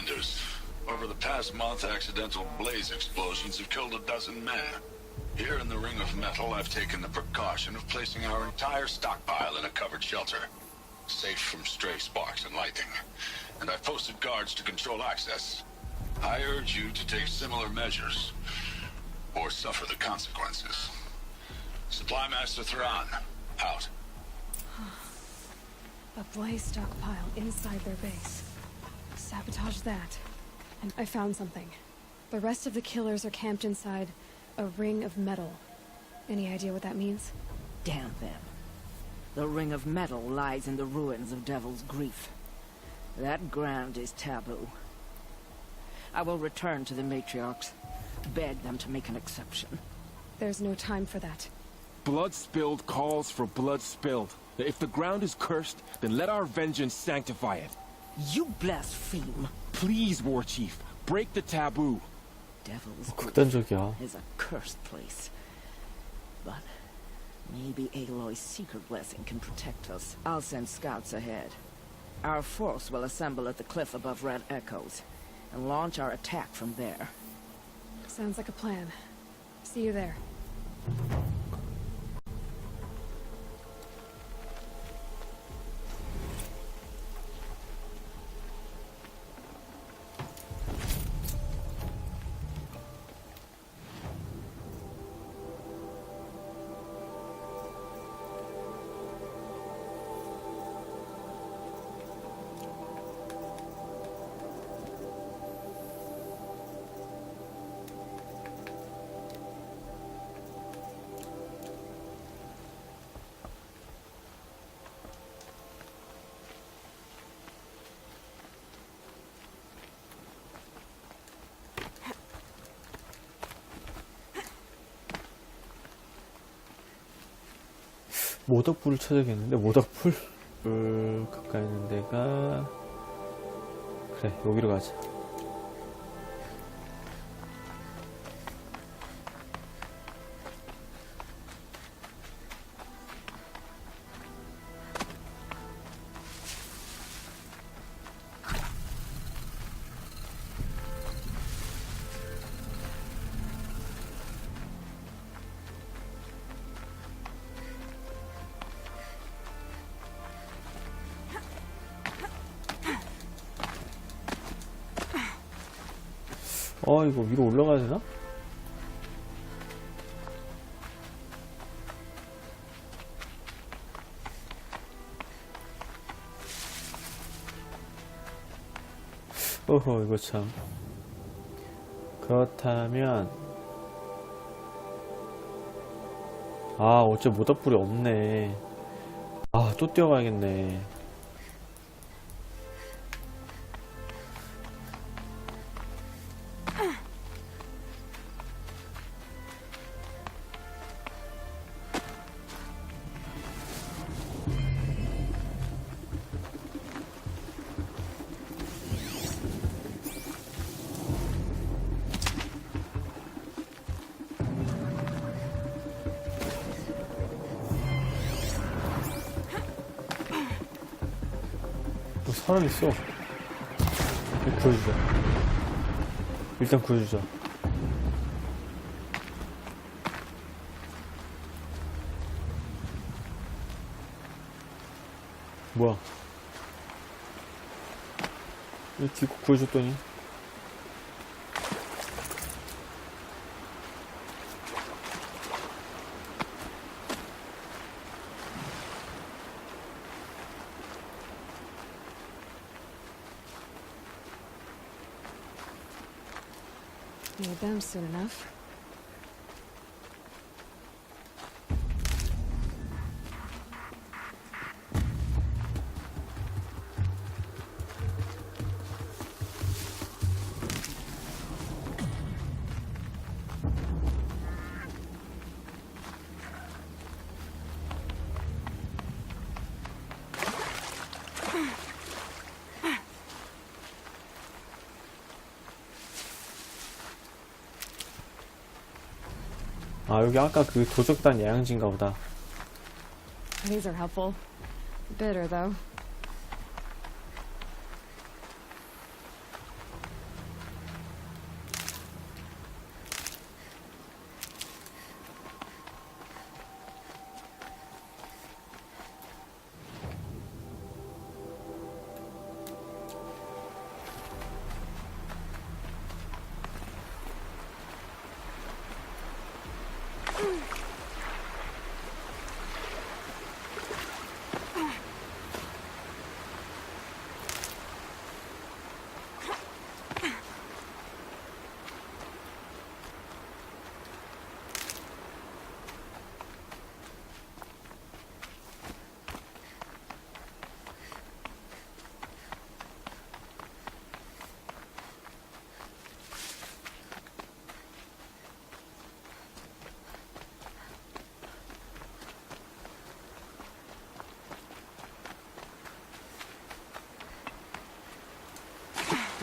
reminders. Over the past month, accidental blaze explosions have killed 12 men. Here in the Ring of Metal, I've taken the precaution of placing our entire stockpile in a covered shelter, safe from stray sparks and lightning. And I've posted guards to control access. I urge you to take similar measures, or suffer the consequences. Supply Master Thrawn, out. A blaze stockpile inside their base. Sabotage that. And I found something. The rest of the killers are camped inside a ring of metal. Any idea what that means? Damn them. The Ring of Metal lies in the ruins of Devil's Grief. That ground is taboo. I will return to the matriarchs, beg them to make an exception. There's no time for that. Blood spilled calls for blood spilled. If the ground is cursed, then let our vengeance sanctify it. You blaspheme. Please, War Chief, break the taboo. Devil's 극단적이야. Grief is a cursed place. But maybe Aloy's secret blessing can protect us. I'll send scouts ahead. Our force will assemble at the cliff above Red Echoes and launch our attack from there. Sounds like a plan. See you there. 모닥불을 찾아야겠는데, 모닥불? 불 가까이 있는 데가 그래, 여기로 가자. 이거 위로 올라가야 되나? 어허, 이거 참. 그렇다면, 어째 모닥불이 없네. 또 뛰어가야겠네. 사람 있어. 구해주자. 일단 구해주자. 뭐야? 이 기고 구해줬더니. Need them soon enough. 여기 아까 그 도적단 야영지인가 보다. These are helpful. Bitter, though.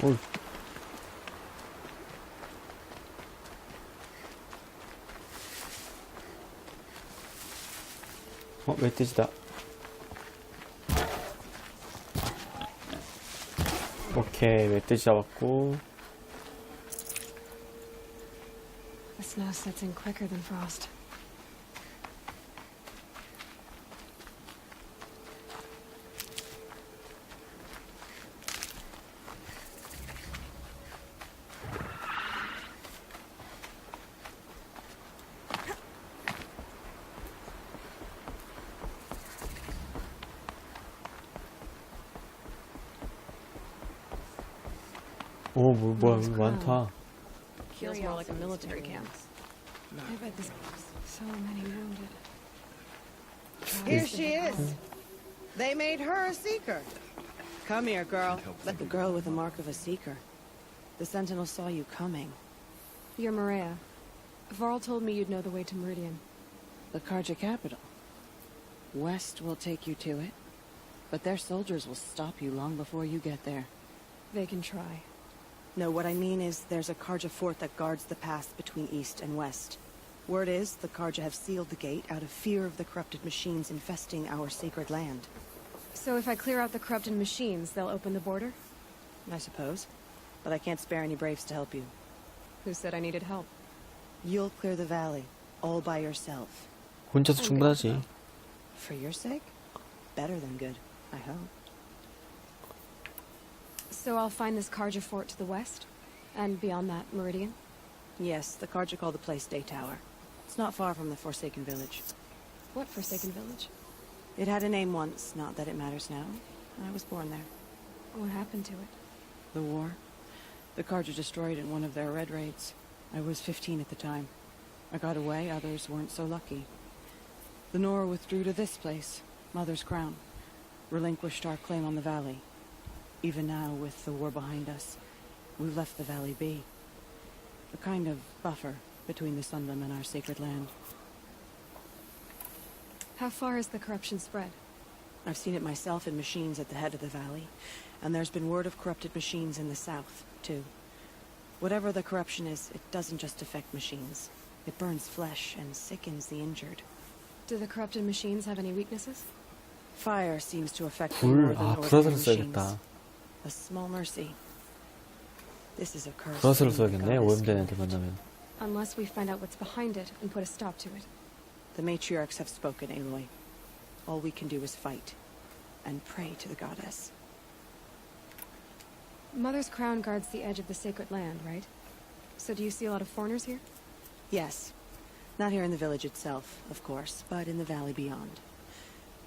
오. 멧돼지다. 오케이, 멧돼지 잡았고. The snow sets in quicker than frost. 오, 뭐야, 많다. Feels more like a military camp. I bet this so many wounded. Here she is. They made her a seeker. Come here, girl. Let the girl with the mark of a seeker. The Sentinel saw you coming. You're Maria. Varl told me you'd know the way to Meridian. The Karja capital. West will take you to it, but their soldiers will stop you long before you get there. They can try. No, what I mean is there's a Karja fort that guards the pass between east and west. Word is the Karja have sealed the gate out of fear of the corrupted machines infesting our sacred land. So if I clear out the corrupted machines, they'll open the border? I suppose. But I can't spare any braves to help you. Who said I needed help? You'll clear the valley, all by yourself. 혼자서 충분하지. For your sake? Better than good, I hope. So I'll find this Karja fort to the west? And beyond that, Meridian? Yes, the Karja call the place Day Tower. It's not far from the Forsaken Village. What Forsaken Village? It had a name once, not that it matters now. I was born there. What happened to it? The war. The Karja destroyed it in one of their red raids. I was 15 at the time. I got away, others weren't so lucky. The Nora withdrew to this place, Mother's Crown. Relinquished our claim on the valley. Even now, with the war behind us, we've left the valley be. A kind of buffer between the Sundom and our sacred land. How far has the corruption spread? I've seen it myself in machines at the head of the valley, and there's been word of corrupted machines in the south, too. Whatever the corruption is, it doesn't just affect machines. It burns flesh and sickens the injured. Do the corrupted machines have any weaknesses? Fire seems to affect them more 불, than 불화살을 ordinary machines. 써야겠다. A small mercy. This is a curse. 불화살을 from the 써야겠네, goddess 오염된 애들 connected. 만나면. Unless we find out what's behind it and put a stop to it. The matriarchs have spoken, Aloy. All we can do is fight. And pray to the goddess. Mother's Crown guards the edge of the sacred land, right? So do you see a lot of foreigners here? Yes. Not here in the village itself, of course, but in the valley beyond.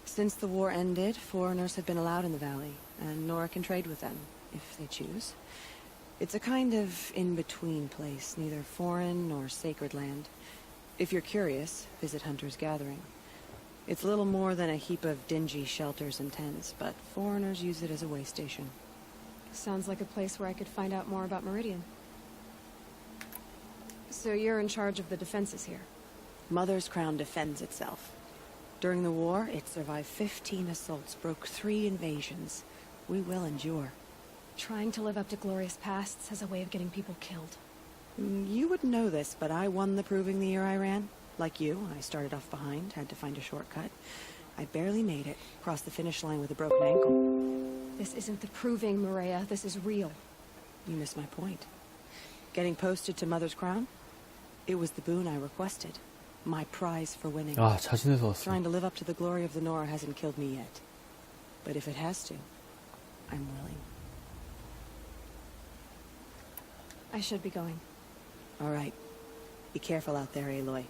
Since the war ended, foreigners have been allowed in the valley, and Nora can trade with them, if they choose. It's a kind of in-between place, neither foreign nor sacred land. If you're curious, visit Hunter's Gathering. It's little more than a heap of dingy shelters and tents, but foreigners use it as a way station. Sounds like a place where I could find out more about Meridian. So you're in charge of the defenses here? Mother's Crown defends itself. During the war, it survived 15 assaults, broke 3 invasions. We will endure. Trying to live up to glorious pasts has a way of getting people killed. You wouldn't know this, but I won the proving the year I ran. Like you, I started off behind, had to find a shortcut. I barely made it, crossed the finish line with a broken ankle. This isn't the proving, Maria. This is real. You missed my point. Getting posted to Mother's Crown? It was the boon I requested. My prize for winning. 아, 자신에서 왔어. Trying to live up to the glory of the Nora hasn't killed me yet. But if it has to, I'm willing. I should be going. All right. Be careful out there, Aloy.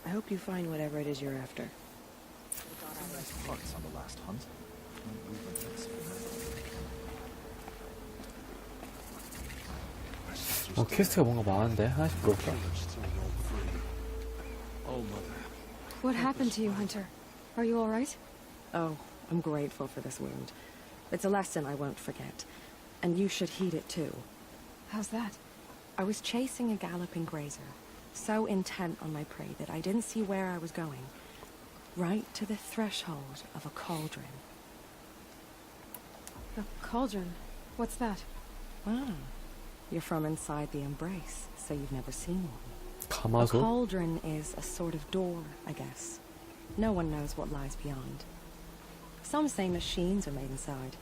I hope you find whatever it is you're after. Nice parts on the last hunt. 퀘스트가 뭔가 많은데 하나씩 물어볼까? What happened to you, Hunter? Are you all right? Oh, I'm grateful for this wound. It's a lesson I won't forget. And you should heed it too. How's that? I was chasing a galloping grazer, so intent on my prey that I didn't see where I was going. Right to the threshold of a cauldron. A cauldron? What's that? Ah, you're from inside the embrace, so you've never seen one. A 가마솥? cauldron is a sort of door, I guess. No one knows what lies beyond. Some say machines are made inside.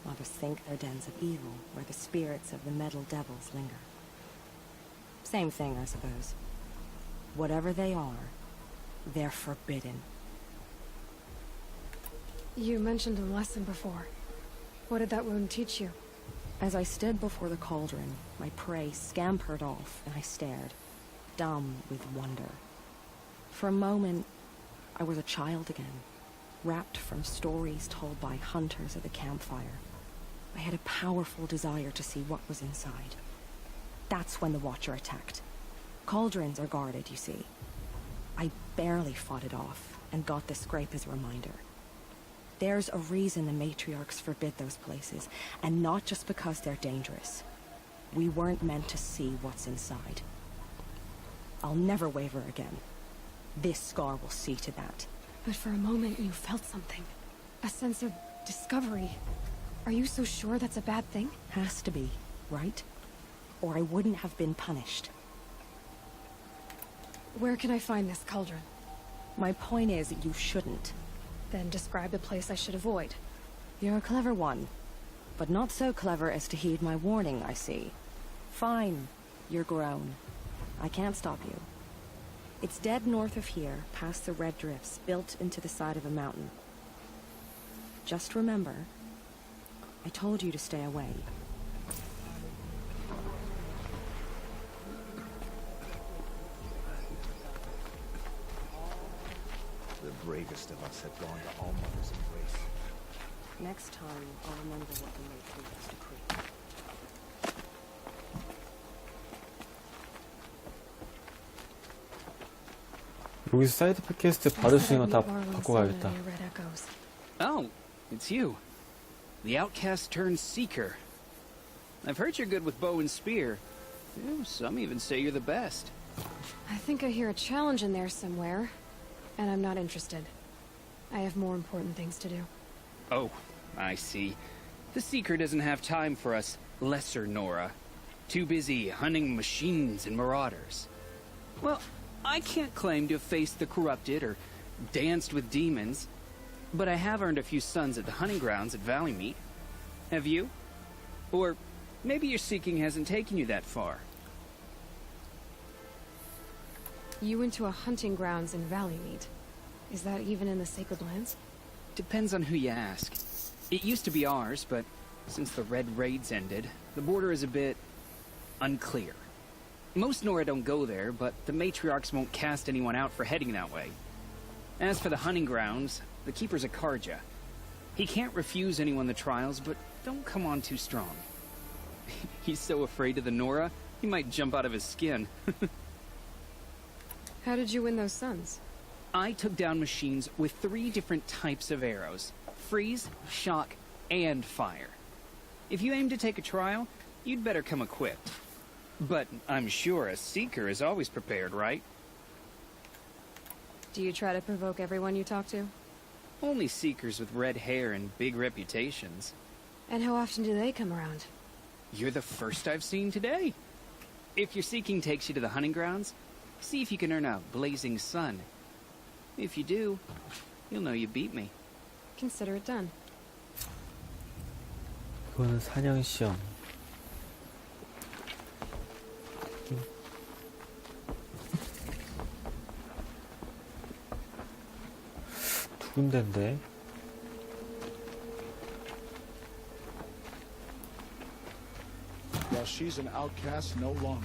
Others think they're dens of evil, where the spirits of the metal devils linger. Same thing, I suppose. Whatever they are, they're forbidden. You mentioned a lesson before. What did that wound teach you? As I stood before the cauldron, my prey scampered off, and I stared, dumb with wonder. For a moment, I was a child again, wrapped from stories told by hunters at the campfire. I had a powerful desire to see what was inside. That's when the Watcher attacked. Cauldrons are guarded, you see. I barely fought it off, and got the scrape as a reminder. There's a reason the matriarchs forbid those places, and not just because they're dangerous. We weren't meant to see what's inside. I'll never waver again. This scar will see to that. But for a moment you felt something. A sense of discovery. Are you so sure that's a bad thing? Has to be, right? Or I wouldn't have been punished. Where can I find this cauldron? My point is, you shouldn't. Then describe the place I should avoid. You're a clever one. But not so clever as to heed my warning, I see. Fine. You're grown. I can't stop you. It's dead north of here, past the red drifts, built into the side of a mountain. Just remember, I told you to stay away. The bravest of us have gone to All-Mother's embrace. Next time, I'll remember what the matriarchs decree. 여기서 사이드 퀘스트 받을 수 있는 거 다 받고 가야겠다. Oh, it's you. The outcast turned seeker. I've heard you're good with bow and spear. Some even say you're the best. I think I hear a challenge in there somewhere, and I'm not interested. I have more important things to do. Oh, I see. The seeker doesn't have time for us lesser Nora. Too busy hunting machines and marauders. Well, I can't claim to have faced the corrupted or danced with demons, but I have earned a few sons at the hunting grounds at Valley Meet. Have you? Or maybe your seeking hasn't taken you that far. You went to a hunting grounds in Valley Meet. Is that even in the Sacred Lands? Depends on who you ask. It used to be ours, but since the Red Raids ended, the border is a bit unclear. Most Nora don't go there, but the matriarchs won't cast anyone out for heading that way. As for the hunting grounds, the keeper's a Karja. He can't refuse anyone the trials, but don't come on too strong. He's so afraid of the Nora, he might jump out of his skin. How did you win those sons? I took down machines with 3 different types of arrows. Freeze, shock, and fire. If you aim to take a trial, you'd better come equipped. But I'm sure a seeker is always prepared, right? Do you try to provoke everyone you talk to? Only seekers with red hair and big reputations. And how often do they come around? You're the first I've seen today. If your seeking takes you to the hunting grounds, see if you can earn a blazing sun. If you do, you'll know you beat me. Consider it done. 이거는 사냥 시험. 두 군데인데. Well, she's an outcast no longer.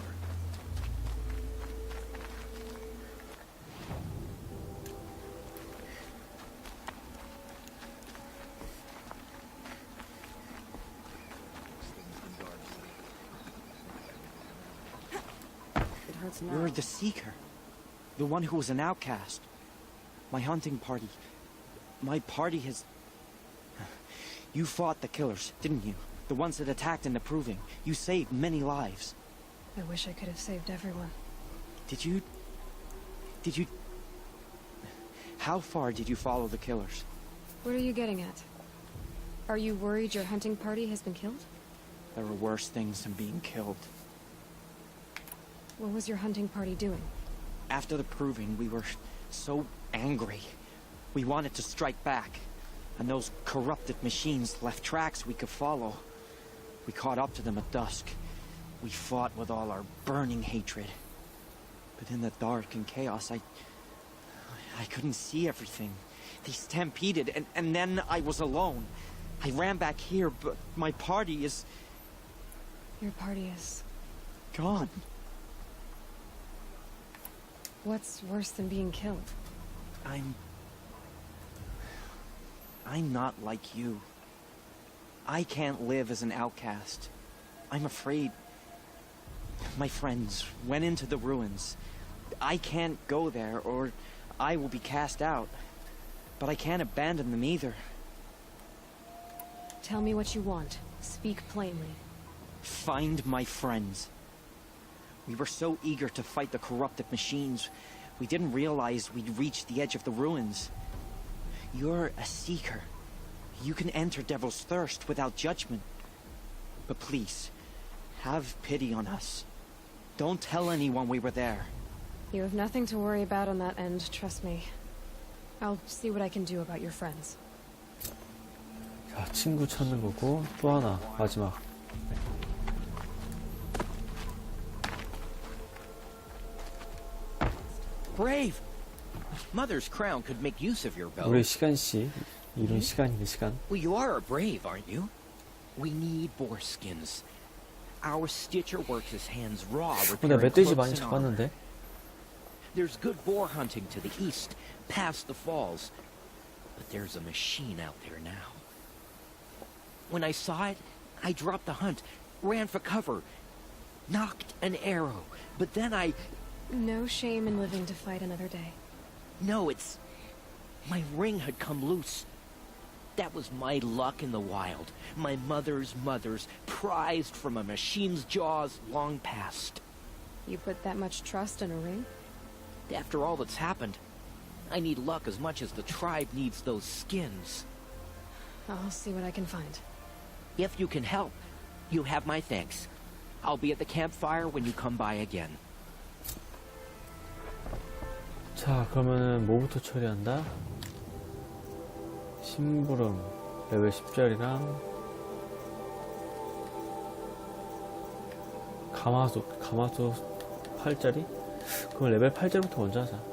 Let's know. You're the Seeker. The one who was an outcast. My hunting party. My party has... You fought the killers, didn't you? The ones that attacked in the Proving. You saved many lives. I wish I could have saved everyone. Did you... How far did you follow the killers? What are you getting at? Are you worried your hunting party has been killed? There were worse things than being killed. What was your hunting party doing? After the Proving, we were so angry. We wanted to strike back. And those corrupted machines left tracks we could follow. We caught up to them at dusk. We fought with all our burning hatred. But in the dark and chaos, I couldn't see everything. They stampeded, and then I was alone. I ran back here, but my party is... Your party is... gone. What's worse than being killed? I'm not like you. I can't live as an outcast. I'm afraid. My friends went into the ruins. I can't go there, or I will be cast out. But I can't abandon them either. Tell me what you want. Speak plainly. Find my friends. We were so eager to fight the corrupted machines, we didn't realize we'd reached the edge of the ruins. You're a seeker. You can enter Devil's Thirst without judgment. But please, have pity on us. Don't tell anyone we were there. You have nothing to worry about on that end, trust me. I'll see what I can do about your friends. 자, 친구 찾는 거고 또 하나 마지막. Brave! Mother's crown could make use of your bow. 우리 시간씨. 이런 시간이네, 시간. Well, you are a brave, aren't you? We need boar skins. Our stitcher works his hands raw, 나 repairing 멧돼지 cloaks 많이 and armor. 잡았는데. There's good boar hunting to the east, past the falls. But there's a machine out there now. When I saw it, I dropped the hunt, ran for cover, knocked an arrow, but then I... No shame in living to fight another day. No, it's... My ring had come loose. That was my luck in the wild. My mother's prized from a machine's jaws long past. You put that much trust in a ring? After all that's happened, I need luck as much as the tribe needs those skins. I'll see what I can find. If you can help, you have my thanks. I'll be at the campfire when you come by again. 자, 그러면은 뭐부터 처리한다? 심부름 레벨 10짜리랑 가마솥 8짜리? 그럼 레벨 8짜리부터 먼저 하자.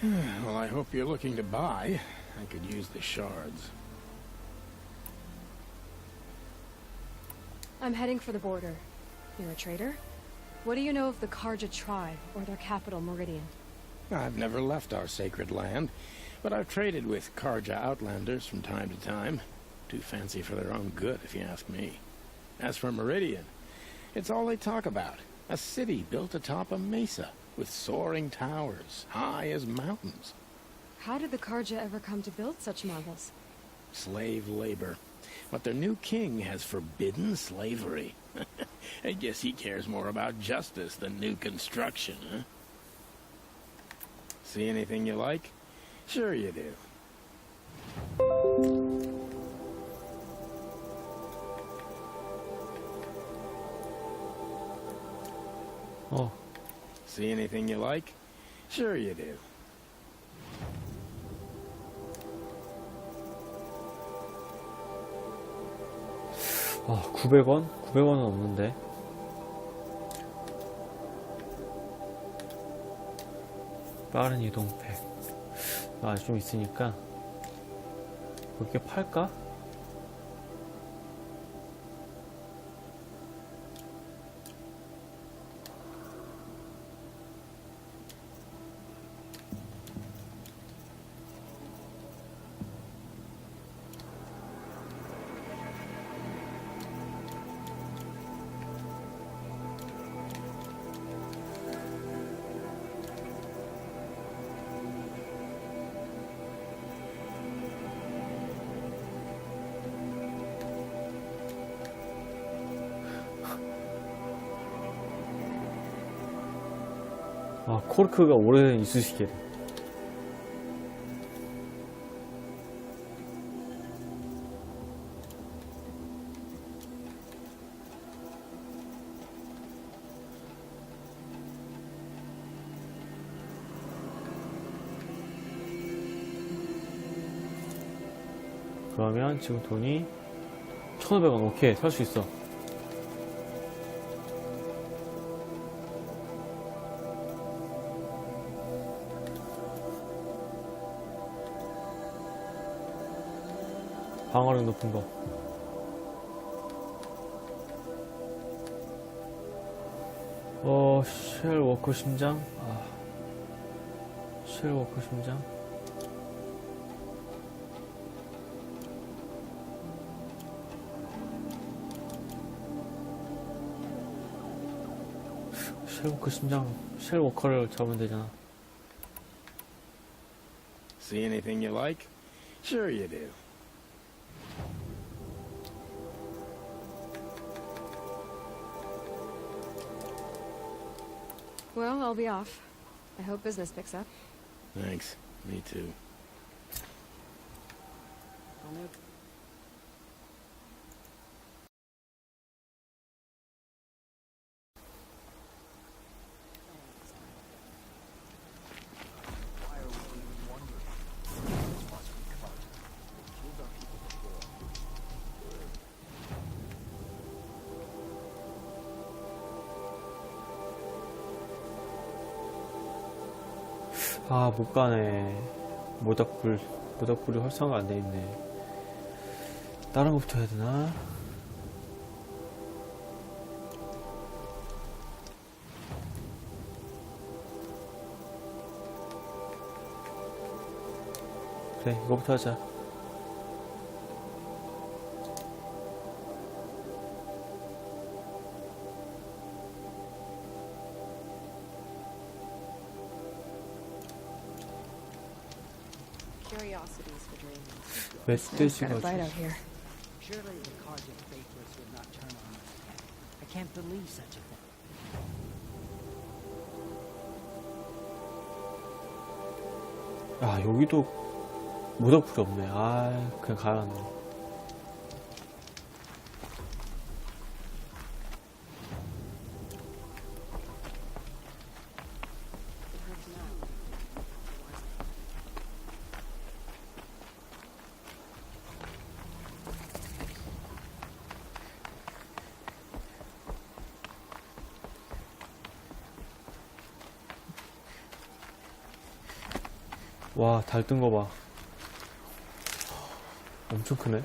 Well, I hope you're looking to buy. I could use the shards. I'm heading for the border. You're a trader? What do you know of the Karja tribe, or their capital, Meridian? I've never left our sacred land, but I've traded with Karja outlanders from time to time. Too fancy for their own good, if you ask me. As for Meridian, it's all they talk about. A city built atop a mesa, with soaring towers, high as mountains. How did the Karja ever come to build such marvels? Slave labor. But their new king has forbidden slavery. I guess he cares more about justice than new construction, huh? See anything you like? Sure you do. 어. See anything you like? Sure you do. 아, 900원? 900원은 없는데. 빠른 이동팩. 아, 좀 있으니까. 몇 개 팔까? 아, 코르크가 오래 있으시길. 그러면 지금 돈이 1,500원. 오케이, 살 수 있어. 방어력 높은 거. 쉘 워커 심장. 쉘 워커 심장. 쉘워커 심장, 쉘워커를 잡으면 되잖아. See anything you like? Sure you do. Well, I'll be off. I hope business picks up. Thanks. Me too. 못 가네. 모닥불이 활성화가 안 돼 있네. 다른 것부터 해야 되나? 그래, 이거부터 하자. 멧돼지가 right out here. Surely the Carja faithless would not turn on us. I can't believe such a thing. 여기도 모닥불이 없네. 그냥 가야겠네. 와, 달 뜬 거 봐. 엄청 크네.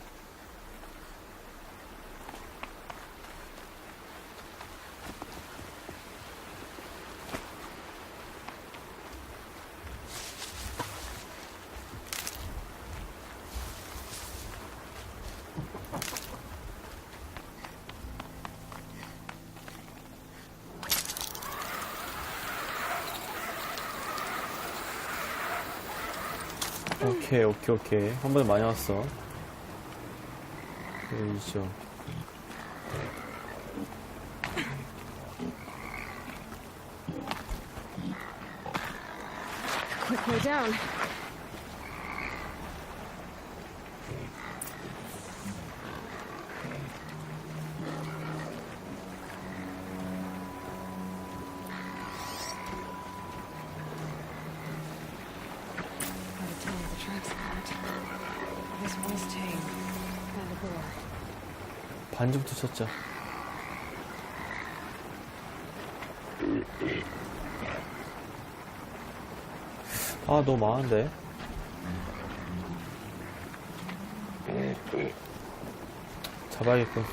오케이. 한 번에 많이 왔어. 여기죠. Quick way down. 반지부터 찾자. 너무 많은데. 잡아야겠군.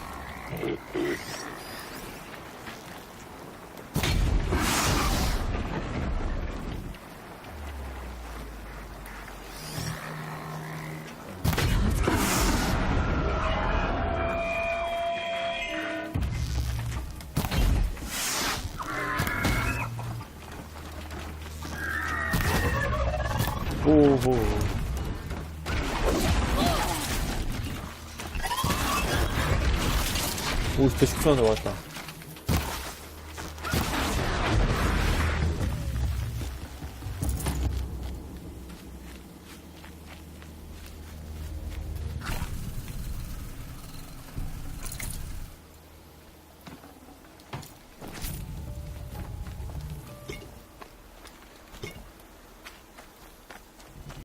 오호. 오, 진짜 10초 안에 왔다.